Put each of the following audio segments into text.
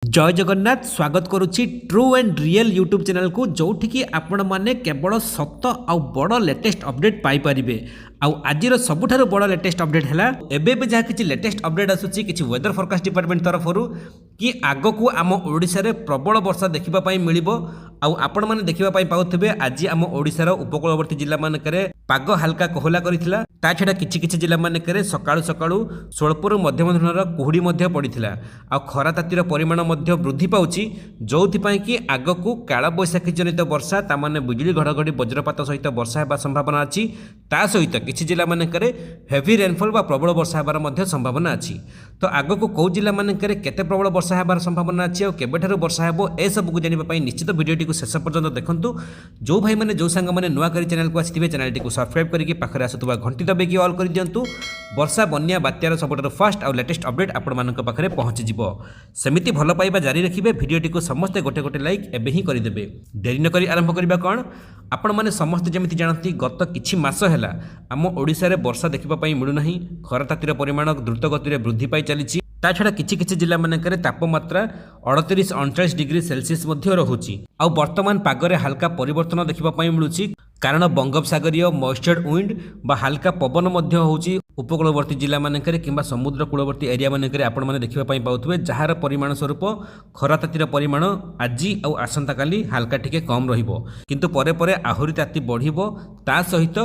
जय जगन्नाथ स्वागत करुच्ची true and real YouTube channel को जोठिकी आपण माने केवल सत आउ बड़ लेटेस्ट अपडेट पाई परिबे। आउ आजिर सबुठारु बड़ लेटेस्ट अपडेट है एबे जहाँ किसी लेटेस्ट अपडेट आसूची किसी वेदर फोरकास्ट डिपार्टमेंट तरफ कि आग को आम ओडिशा रे प्रबल वर्षा देखिबा पाई मिलिबो। आउ आपण माने देखिबा पाई पाउथिबे आज आम ओडिशार उपकूलवर्ती जिला मानकरे पाग हल्का कोहला करिथिला। ता छडा किछि किछि जिला मानकरे सकाळु सकाळु स्वल्परु मध्यम धरणर कुहुडी मध्य पडिथिला। आउ खरा तातीर परिमाण मध्य वृद्धि पाउची जोथि पाई कि आगकू काला बैशाखी जनित वर्षा ता माने बिजली घड़घड़ी वज्रपात सहित वर्षा हेबा संभावना अछि। ता सहित किछि जिला मानकरे हेवी रेनफॉल बा प्रबल वर्षा हेबार मध्य संभावना अछि। तो आगकू को जिला मानकरे केते प्रबल वर्षा हेबार संभावना अछि और केबेठारु वर्षा हेबो ए सब को जानिबा पाई निश्चित वीडियोटी को शेष पर्यंत देखंतु। जो भाई माने जो संग माने नुआ करी चैनल को आसिथिबे चैनलटी को सब्सक्राइब करिके पाखरे आसुतबा घंटी दबेकी ऑल करि दियंतु। वर्षा बन्या बात्यार सबठारु फास्ट और लेटेस्ट अपडेट आपण मानक पाखरे पहुंची जिवो। सेमिति भल पाइबा जारी रखिबे। वीडियोटी को समस्ते गोटे गोटे लाइक एबे ही करि देबे। देरी न करी आरंभ करिबा कोन आपण माने समस्त जेमिति जानती गत किछि मास हैला आम ओडिसा रे वर्षा देखिबा पाई मिलु नाही। खरा तातीर परिमाण द्रुत गति रे वृद्धि पाई चलिछि। ता छड़ा किछि किछि जिला मानकरे तापमात्रा 38-39 डिग्री सेल्सियस मध्य रहुछि। आ वर्तमान पागरे हल्का परिवर्तन देखिबा पाई मिलुछि कारण बंगोपसागरीय मॉइस्चर्ड विंड बा हल्का पवन मध्य होउछि उपकूलवर्ती जिला मानकरे किंबा समुद्र कूलवर्ती एरिया मानकरे आपण माने देखिबा पाई पाउथबे जहार परिमाण स्वरूप खरा तातीर परिमाण आजि आ आसंता काली हल्का टिके कम रहिबो किंतु परे परे आहुरी ताती बढ़िबो। ता सहित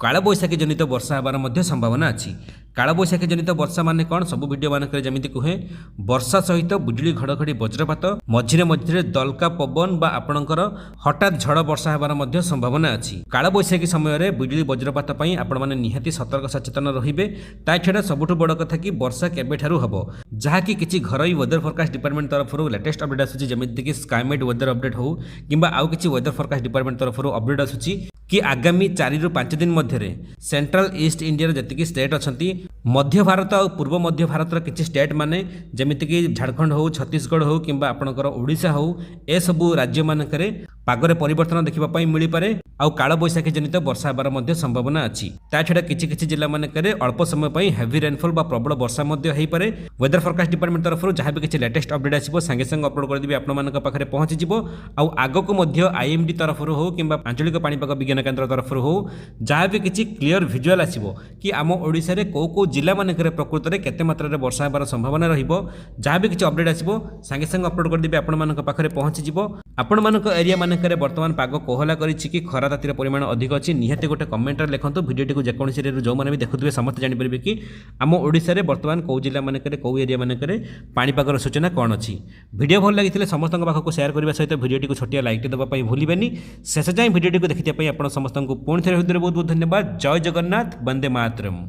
काला बैशाखी जनित वर्षा हेबार मध्य संभावना अछि। काला बैशाखी जनित वर्षा माने कौन सब वीडियो मानकरे जमिति कहे वर्षा सहित बिजुली घड़घड़ी वज्रपात मझिरे मझिरे दलका पवन बा आपणकर हठात झड़ वर्षा हेबार मध्य संभावना अछि। काला बैशाखी समय रे बिजुली वज्रपात पई आपण माने निहाती सतर्क सचेतन रहिबे। ता छडा सबुठु बड़ कथा कि वर्षा केबेठारु हबो जहा कि किछि घरोई वेदर फोरकास्ट डिपार्टमेंट तरफरु लेटेस्ट अपडेट आसुची जमिति कि स्काईमेट वेदर अपडेट हो किंबा आउ किछि वेदर फोरकास्ट डिपार्टमेंट तरफरु अपडेट आसुची कि आगामी 4 ରୁ 5 दिन मध्य सेंट्रल ईस्ट इंडिया जतिकि स्टेट अछंती मध्य भारत और पूर्व मध्य भारत किछि स्टेट माने जमिति कि झारखंड हो छत्तीसगढ़ हो किंबा आपणकर ओडिशा हो ए सबु राज्य मानकरे पागरे परिवर्तन देखिबा पाई मिली पारे। आउ काला बैशाखी जनित वर्षा हेबार मध्य संभावना अछि। ता छडा किछि किछि जिला मानकरे अल्प समय पई हेवी रेनफॉल बा प्रबल वर्षा मध्य हेई पारे। वेदर फोरकास्ट डिपार्टमेंट तरफरु जहां भी किछि लेटेस्ट अपडेट आसीबो संगे संग अपलोड कर देबी आपण मानक पाखरे पहुंची जिवो। आउ आगको मध्य आईएमडी तरफरु हो किंबा आंचलिक पाणीपाग विज्ञान केंद्र तरफरु हो जहां भी किछि क्लियर विजुअल आसीबो कि आम ओडिसा रे को जिला मानकरे प्रकृत रे केते मात्रा रे वर्षा हेबार संभावना रहिबो। जहां भी किछि अपडेट आसीबो संगे संग अपलोड कर देबी आपण मानक पाखरे पहुंची जिवो। आपण मानक एरिया मानकरे वर्तमान पाग कोहला करिछि कि खरा तातीर परिमाण अधिक अछि निहाते गोटे कमेंट रे लेखंतु। वीडियोटी को जेकोनसी रे जो माने भी देखुथिबे समस्त जानि परिबे कि आम ओडिसा रे वर्तमान को जिला मानकरे को एरिया मानकरे पाणीपागर सूचना कोन अछि। वीडियो भल लागिथिले समस्त पाख को शेयर करबा सहित वीडियोटी को छोटिया लाइक दबा पई भूलिबेनी। शेष जाय वीडियोटी को देखिते पई आपण समस्त को पुणी थे बहुत बहुत धन्यवाद। जय जगन्नाथ, वंदे मातरम।